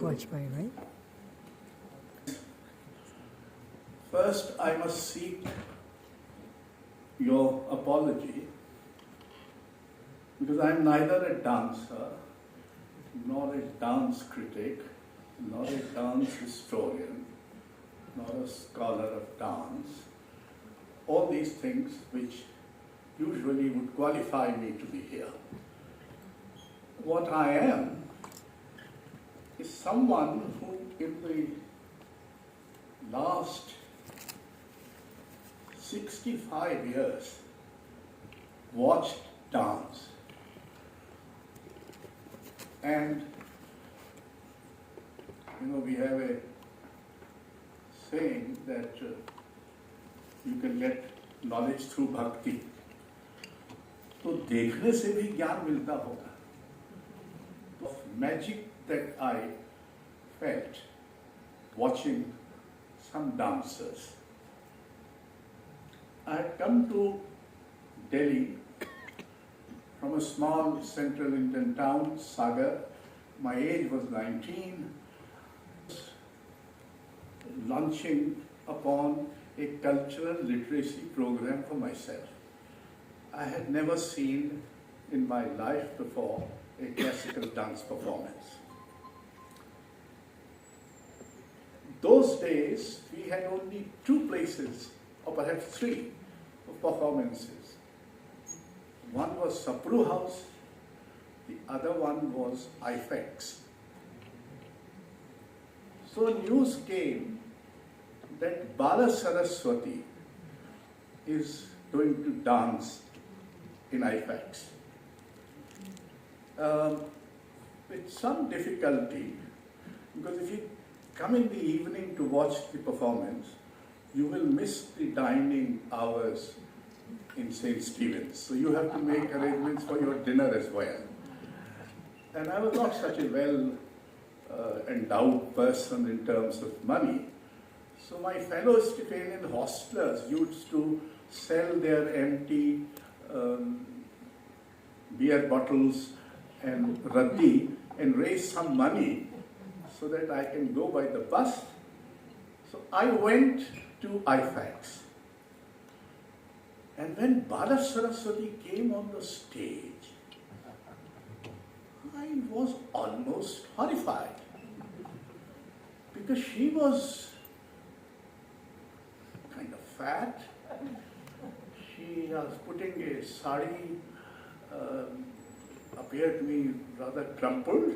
Vajpayee, right? First, I must seek your apology because I am neither a dancer, nor a dance critic, nor a dance historian, nor a scholar of dance. All these things which usually would qualify me to be here. What I am is someone who in the last 65 years watched dance. And we have a saying that you can get knowledge through bhakti. तो देखने से भी ज्ञान मिलता होगा. The magic that I felt watching some dancers. I had come to Delhi from a small central Indian town, Sagar. My age was 19. Launching upon a cultural literacy program for myself. I had never seen in my life before a classical dance performance. Those days, we had only 2 places, or perhaps 3, of performances. One was Sapru House, the other one was IFEX. So news came that Bala Saraswati is going to dance in IFEX. With some difficulty, because if you come in the evening to watch the performance, you will miss the dining hours in St. Stephen's. So you have to make arrangements for your dinner as well. And I was not such a well endowed person in terms of money. So my fellow Stephanian hostlers used to sell their empty beer bottles and raddi and raise some money so that I can go by the bus. So I went to IFAX. And when Bala Saraswati came on the stage, I was almost horrified because she was kind of fat. She was putting a sari, appeared to me rather crumpled.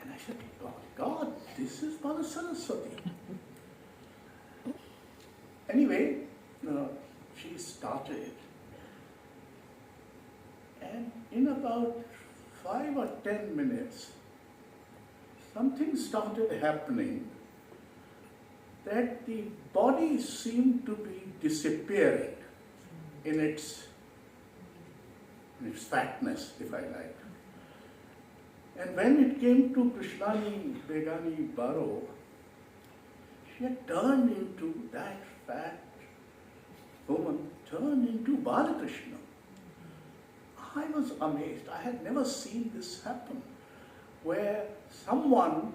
And I said, oh God, this is Bala Saraswati. Anyway, she started. And in about 5 or 10 minutes, something started happening that the body seemed to be disappearing in its fatness, if I like. And when it came to Krishnani Begani Baro, she had turned into that fat woman, turned into Balakrishna. I was amazed. I had never seen this happen, where someone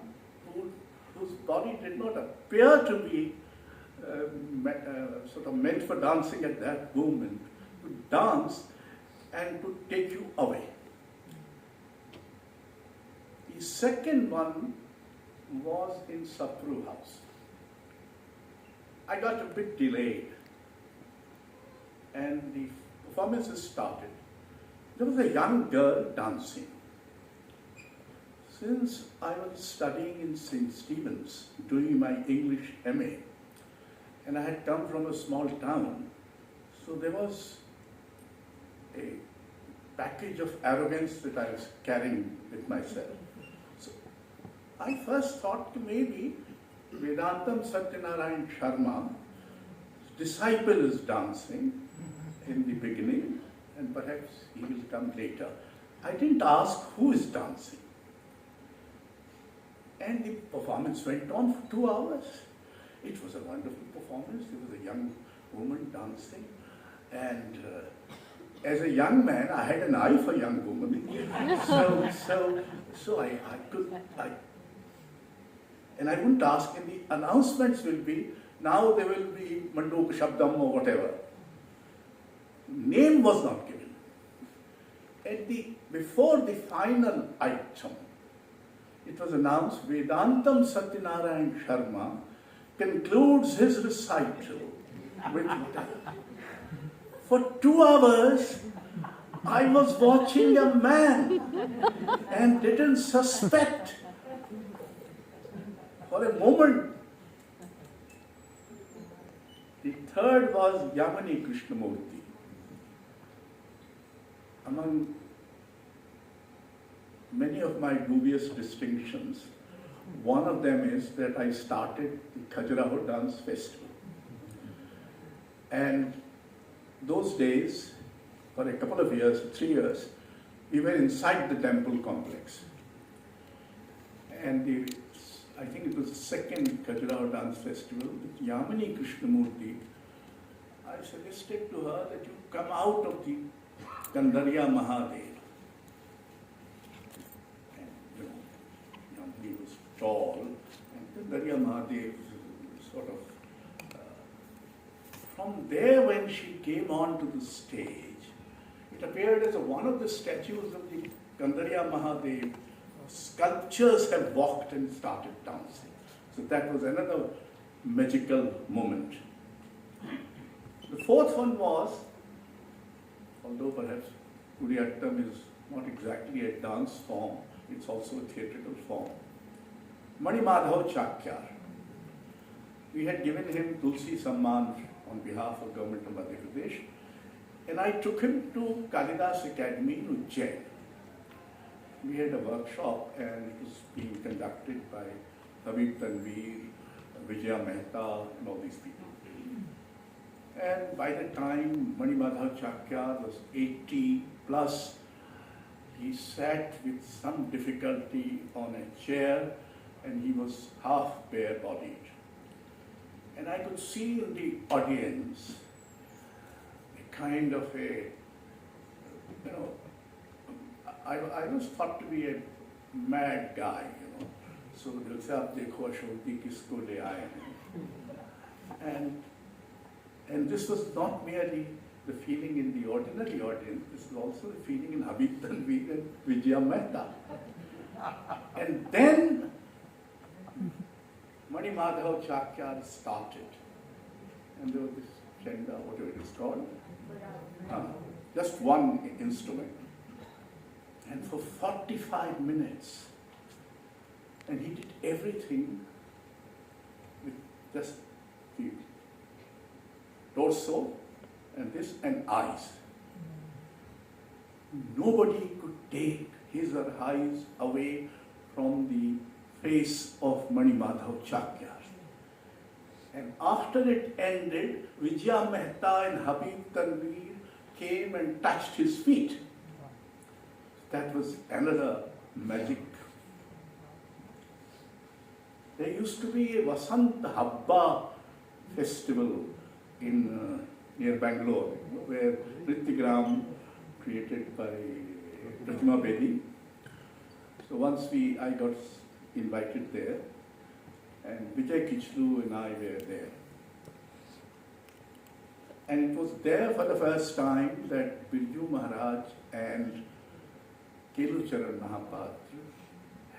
whose body did not appear to be sort of meant for dancing at that moment, to dance and to take you away. The second one was in Sapru House. I got a bit delayed and the performances started. There was a young girl dancing. Since I was studying in St. Stephen's, doing my English MA, and I had come from a small town, so there was a package of arrogance that I was carrying with myself. So I first thought maybe Vedantam Satyanarayan Sharma, disciple, is dancing in the beginning, and perhaps he will come later. I didn't ask who is dancing. And the performance went on for 2 hours. It was a wonderful performance. There was a young woman dancing. And as a young man, I had an eye for young women. So I And I wouldn't ask, and the announcements will be, now there will be Manduk Shabdam or whatever. Name was not given. Before the final item, it was announced, Vedantam Satyanarayan Sharma concludes his recital with whatever. For 2 hours, I was watching a man and didn't suspect for a moment. The third was Yamani Krishnamurti. Among many of my dubious distinctions, one of them is that I started the Khajuraho Dance Festival. And those days, for a couple of years, 3 years, we were inside the temple complex. And I think it was the second Khajuraho Dance Festival with Yamini Krishnamurti. I suggested to her that you come out of the Gandarya Mahadev. And Yamini was tall, and Gandarya Mahadev sort of. From there, when she came onto the stage, it appeared as one of the statues of the Gandarya Mahadev. Sculptures have walked and started dancing. So that was another magical moment. The fourth one was, although perhaps Kuriyattam is not exactly a dance form, it's also a theatrical form. Mani Madhav Chakyar. We had given him Tulsi Samman on behalf of Government of Madhya Pradesh, and I took him to Kalidas Academy in Ujjain. We had a workshop, and it was being conducted by Habib Tanveer, Vijaya Mehta, and all these people. And by the time Mani Madhav Chakyar was 80 plus, he sat with some difficulty on a chair, and he was half bare-bodied. And I could see in the audience a kind of I was thought to be a mad guy, So they'll say, "Aap dekho Ashok ji kisko le aaye hain." And this was not merely the feeling in the ordinary audience, this was also the feeling in Habib Tanveer and Vijaya Mehta. And then Mani Madhav Chakyar started. And there was this chenda, whatever it is called, just one instrument. And for 45 minutes, and he did everything with just the torso and this and eyes. Nobody could take his or her eyes away from the face of Mani Madhav Chakyar. And after it ended, Vijaya Mehta and Habib Tanveer came and touched his feet. That was another magic. There used to be a Vasant Habba festival in near Bangalore, where Nrityagram created by Pratima Bedi. So once I got invited there, and Vijay Kichlu and I were there. And it was there for the first time that Birju Maharaj and Kelu Charan Mahapatra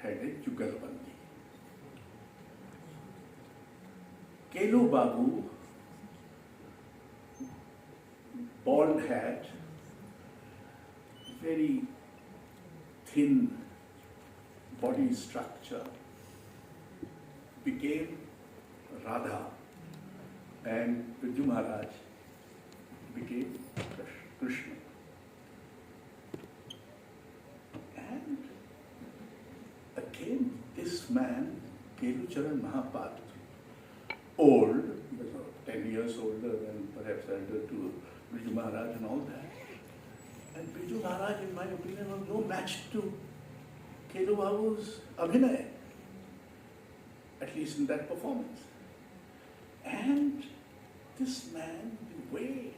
had a Jugalbandi. Kelu Babu, bald hat, very thin body structure, became Radha, and Birju Maharaj became Krishna. And again, this man, Kelu Charan Mahapatra, old, 10 years older than perhaps elder to Birju Maharaj and all that. And Birju Maharaj, in my opinion, was no match to Kelu Babu's Abhinay, at least in that performance. And this man, the way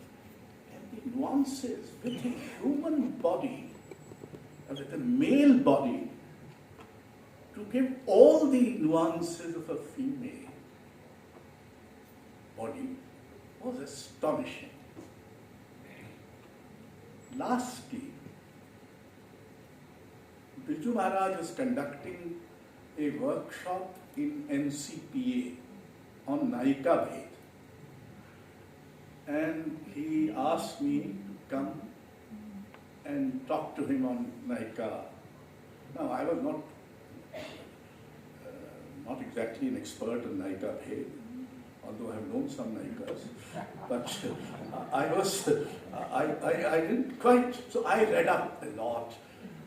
and the nuances with a human body, with a male body, to give all the nuances of a female body was astonishing. Lastly, Biju Maharaj was conducting a workshop in NCPA on Naika Bhed, and he asked me to come and talk to him on Naika. Now, I was not exactly an expert on Naika Bhed, although I have known some Naikas, but I didn't quite, so I read up a lot,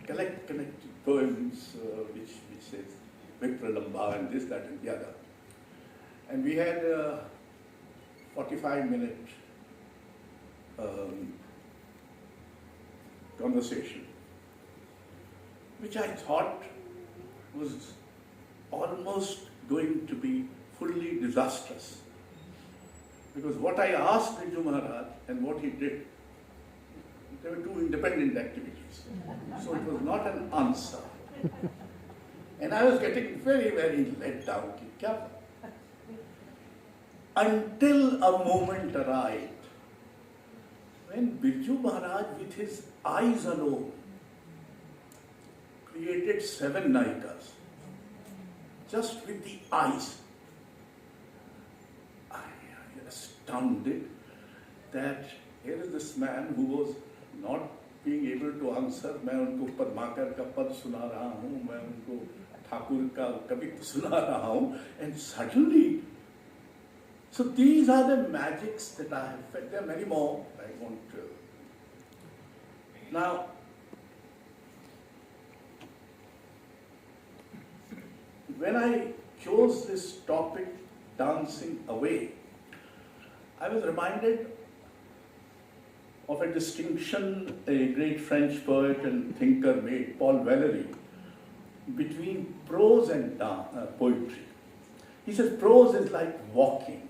collected poems which says Vipralamba and this, that and the other. And we had a 45-minute conversation, which I thought was almost going to be fully disastrous. Because what I asked Biju Maharaj and what he did, they were two independent activities. So it was not an answer. And I was getting very, very let down. Until a moment arrived when Biju Maharaj, with his eyes alone, created 7 Naikas. Just with the eyes. I was astounded that here is this man who was not being able to answer, मैं उनको पद्माकर का पद सुना रहा हूँ, मैं उनको ठाकुर का कवित्व सुना रहा हूँ, and suddenly, so these are the magics that I have felt. There are many more I want to. Now, when I chose this topic, dancing away, I was reminded of a distinction a great French poet and thinker made, Paul Valéry, between prose and poetry. He says prose is like walking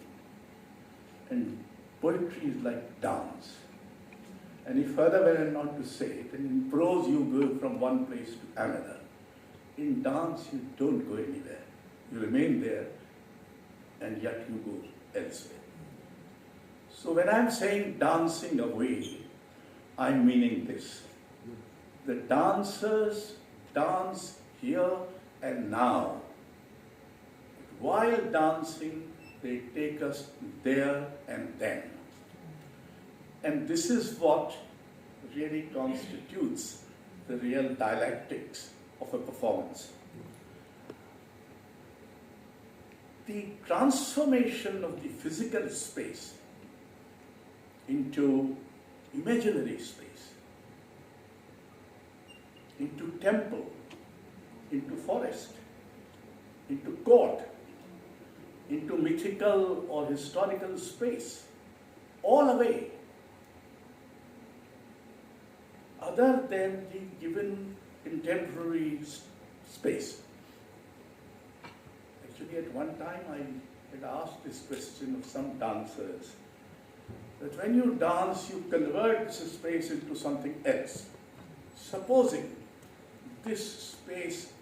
and poetry is like dance. And he further went on to say that in prose you go from one place to another. In dance you don't go anywhere. You remain there and yet you go elsewhere. So when I'm saying dancing away, I'm meaning this. The dancers dance here and now. While dancing, they take us there and then. And this is what really constitutes the real dialectics of a performance. The transformation of the physical space into imaginary space, into temple, into forest, into court, into mythical or historical space, all away, other than the given contemporary space. Actually, at one time I had asked this question of some dancers, that when you dance, you convert this space into something else. Supposing this space,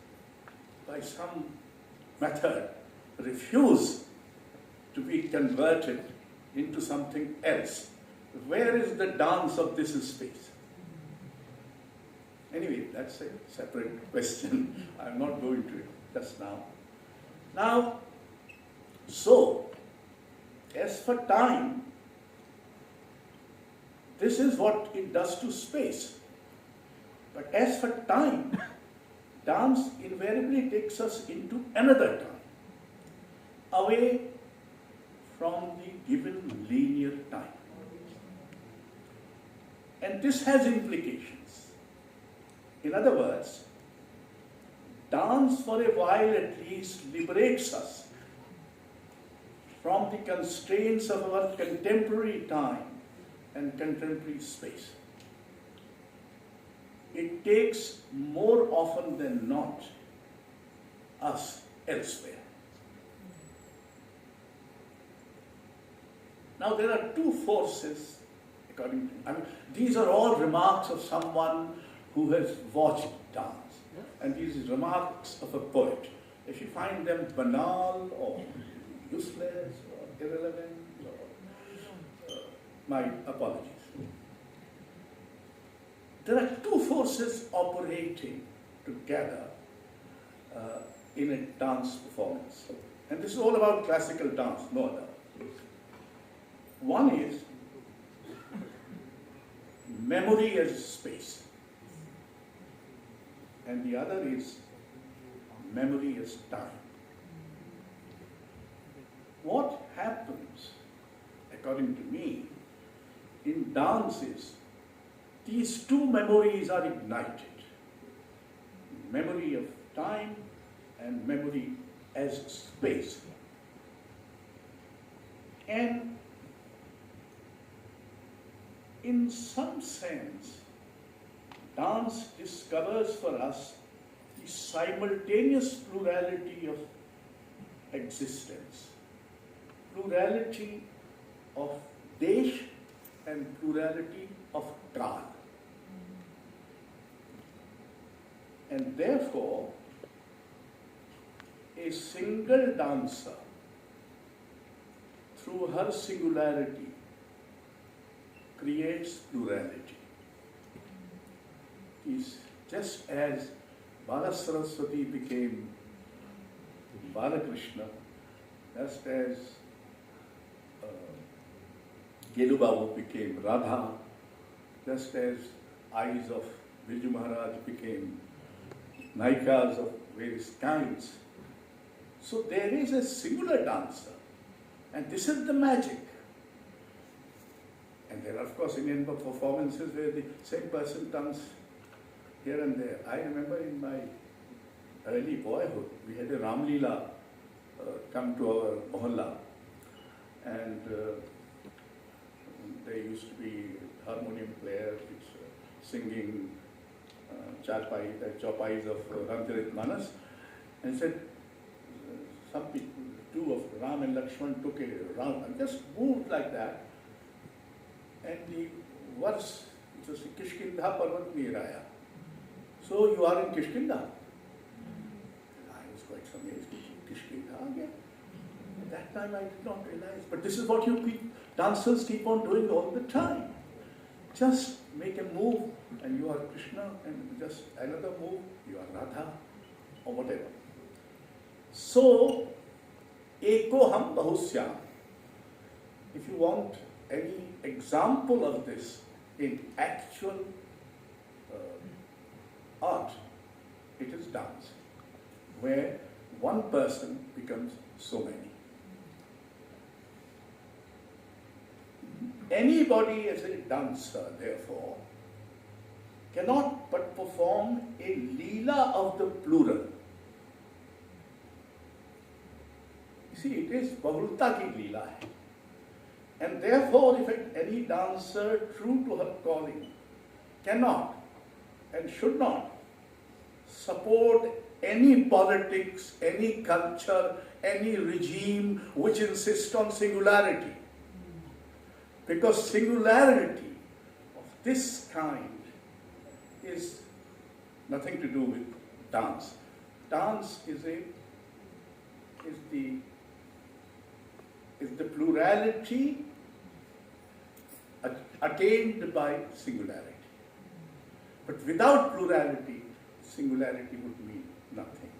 by some method, refuse to be converted into something else, where is the dance of this space? Anyway, that's a separate question. I'm not going to it just now. Now, so, as for time, this is what it does to space. But as for time, dance invariably takes us into another time, away from the given linear time. And this has implications. In other words, dance for a while at least liberates us from the constraints of our contemporary time and contemporary space. It takes more often than not us elsewhere. Now there are two forces, these are all remarks of someone who has watched dance. and these remarks of a poet, if you find them banal or useless or irrelevant, or, my apologies. There are two forces operating together in a dance performance. And this is all about classical dance, no other. One is memory as space, and the other is memory as time. What happens, according to me, in dance is these two memories are ignited. Memory of time and memory as space. And in some sense, dance discovers for us the simultaneous plurality of existence, plurality of desh and plurality of kal. And therefore, a single dancer, through her singularity, creates plurality. Is just as Bala Saraswati became Balakrishna, just as Gelu Babu became Radha, just as eyes of Birju Maharaj became Naikas of various kinds. So there is a singular dancer, and this is the magic. And there are, of course, Indian performances where the same person comes here and there. I remember in my early boyhood, we had a Ram Leela come to our mohalla, and there used to be harmonium players singing chopais of Ramcharit Manas, and said some people, two of Ram and Lakshman took a round and just moved like that, and the verse, which was Kishkinda Parvat Niraya. So you are in Kishkinda? I was quite amazed. Kishkinda again? At that time I did not realize. But this is what dancers keep on doing all the time. Just make a move and you are Krishna, and just another move, you are Radha, or whatever. So, eko ham bahusyam. If you want any example of this in actual art, it is dance, where one person becomes so many. Anybody as a dancer, therefore, cannot but perform a leela of the plural. You see, it is bahulta ki leela hai. And therefore, if any dancer, true to her calling, cannot and should not support any politics, any culture, any regime which insists on singularity. Because singularity of this kind is nothing to do with dance. Dance is the plurality attained by singularity. But without plurality, singularity would mean nothing.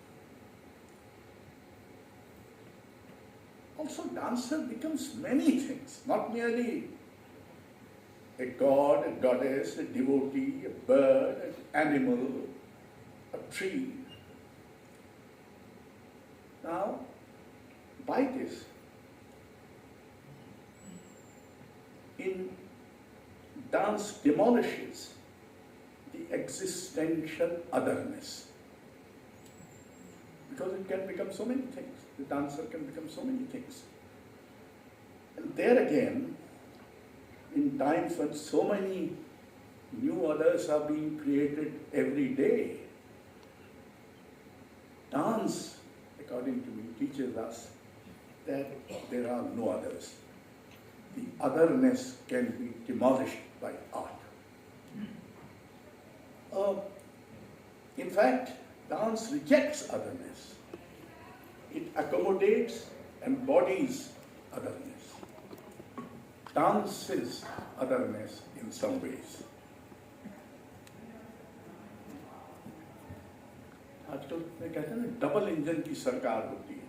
Also, dancer becomes many things, not merely a god, a goddess, a devotee, a bird, an animal, a tree. Now, by this, dance demolishes the existential otherness. Because it can become so many things. The dancer can become so many things. And there again, in times when so many new others are being created every day, dance, according to me, teaches us that there are no others. The otherness can be demolished by art. In fact, Dance rejects otherness. It accommodates, embodies otherness. Dances otherness in some ways. आजकल मैं कहते हैं ना double engine की सरकार होती है,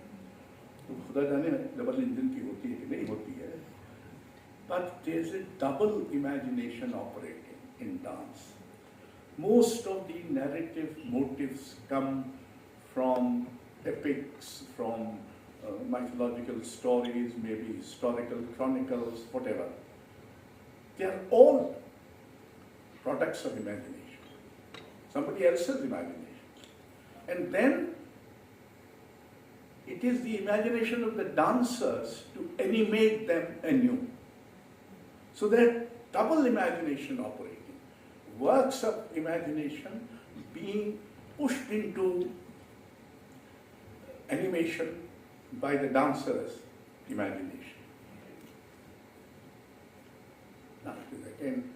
तो खुदा जाने डबल इंजन की होती है कि नहीं होती है, but there is a double imagination operating in dance. Most of the narrative motives come from epics, from mythological stories, maybe historical chronicles, whatever. They are all products of imagination, somebody else's imagination. And then it is the imagination of the dancers to animate them anew. So that double imagination operating, works of imagination being pushed into animation by the dancer's imagination. Now it is again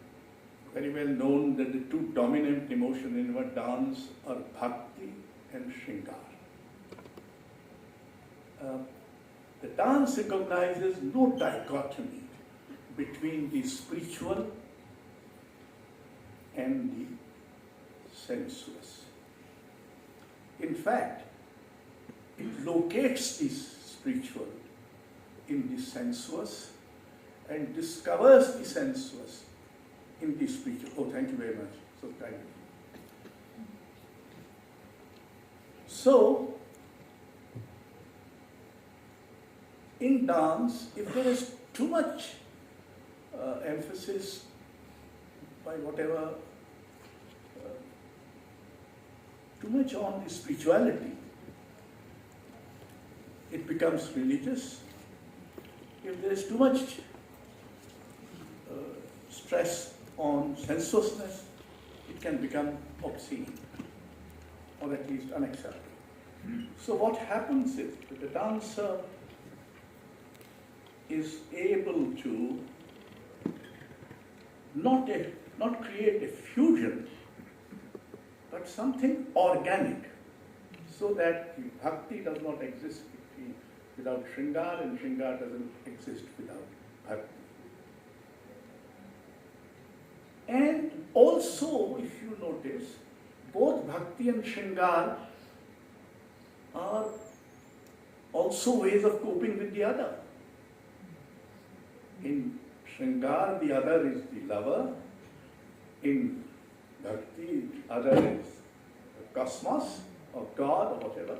very well known that the two dominant emotions in our dance are bhakti and shringar. The dance recognizes no dichotomy between the spiritual and the sensuous. In fact, it locates the spiritual in the sensuous and discovers the sensuous in the spiritual. Oh, thank you very much. So kind of you. So, in dance, if there is too much emphasis by whatever, too much on the spirituality, it becomes religious. If there is too much stress on sensuousness, it can become obscene, or at least unacceptable. So what happens is that the dancer is able to not create a fusion, but something organic, so that the bhakti does not exist without shringar, and shringar doesn't exist without bhakti. And also, if you notice, both bhakti and shringar are also ways of coping with the other. In shringar, the other is the lover. In bhakti, the other is the cosmos or God or whatever.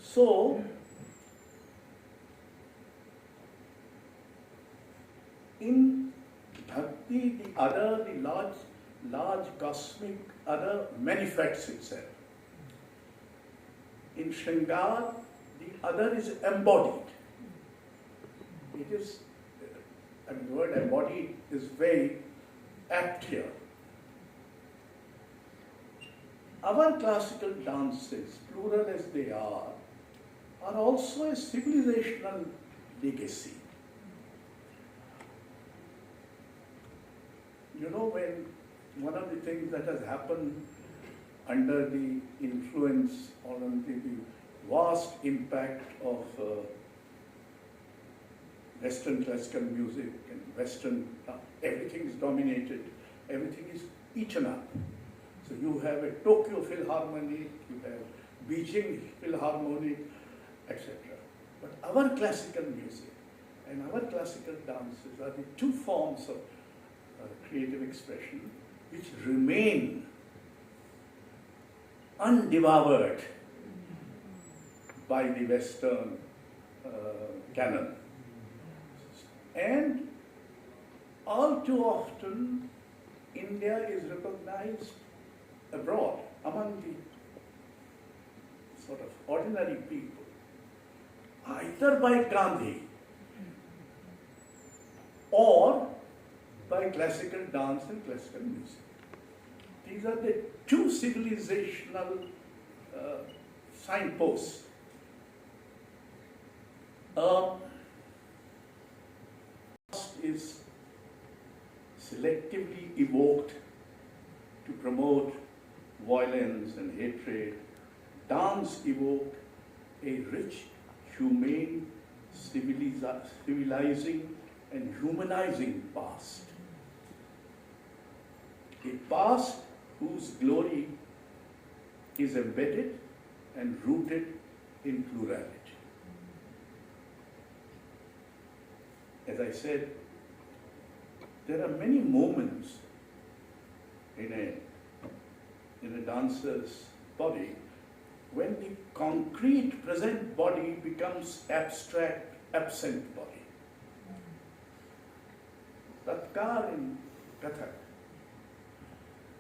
So, in bhakti, the other, the large cosmic other manifests itself. In shringar, the other is embodied. It is, the word embodied is very apt here. Our classical dances, plural as they are also a civilizational legacy. You know, when one of the things that has happened under the influence or under the vast impact of Western classical music and Western, everything is dominated, everything is eaten up. So you have a Tokyo Philharmonic, you have Beijing Philharmonic, etc. But our classical music and our classical dances are the two forms of creative expression which remain undevoured by the Western canon. And all too often, India is recognized abroad among the sort of ordinary people, either by Gandhi or by classical dance and classical music. These are the two civilizational signposts. Is selectively evoked to promote violence and hatred, dance evoked a rich, humane, civilizing and humanizing past. A past whose glory is embedded and rooted in plurality. As I said, there are many moments in a dancer's body when the concrete present body becomes abstract, absent body. Tatkar in Kathak.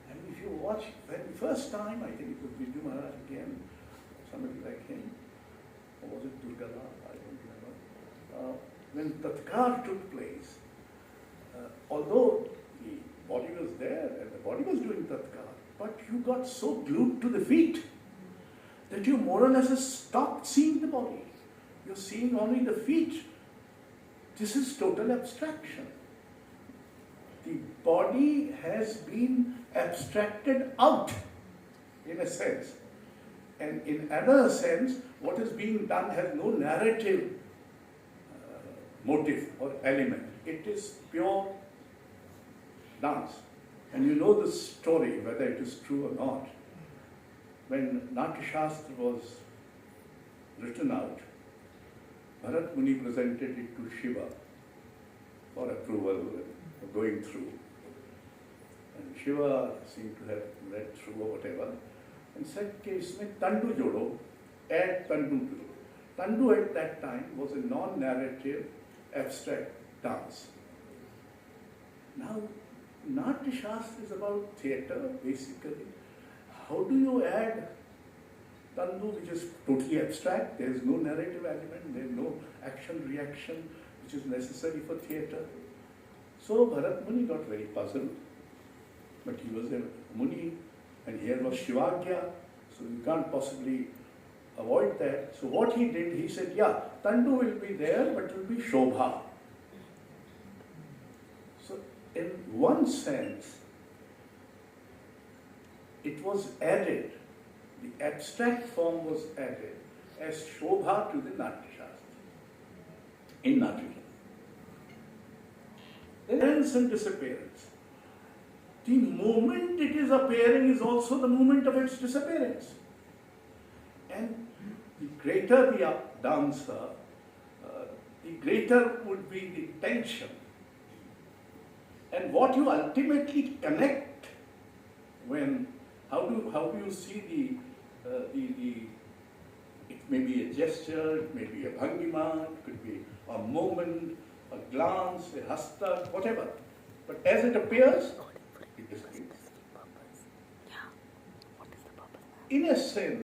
And if you watch, when first time, I think it was Vijay Maharaj again, somebody like him, or was it Durgala? I don't remember. When Tatkar took place, although the body was there and the body was doing Tatkar, but you got so glued to the feet that you more or less stopped seeing the body. You're seeing only the feet. This is total abstraction. The body has been abstracted out, in a sense. And in another sense, what is being done has no narrative motive or element. It is pure dance. And you know the story, whether it is true or not. When Natya Shastra was written out, Bharat Muni presented it to Shiva for approval, going through. And Shiva seemed to have read through or whatever, and said, "Ke isme tandu jodo, add tandu to it." Tandu at that time was a non-narrative, abstract dance. Now, Natya Shastra is about theatre, basically. How do you add tandu, which is totally abstract? There is no narrative element, there is no action-reaction, which is necessary for theatre. So Bharat Muni got very puzzled. But he was a Muni, and here was Shivagya, so you can't possibly avoid that. So what he did, he said, yeah, tandu will be there, but it will be Shobha. So in one sense, it was added, the abstract form was added as Shobha to the Natya Shastra, in Natya Shastra. Appearance and disappearance. The moment it is appearing is also the moment of its disappearance. And the greater the dancer, the greater would be the tension. And what you ultimately connect when, how do you see it may be a gesture, it may be a bhangima, it could be a moment, a glance, a hasta, whatever. But as it appears, it disappears. In a sense,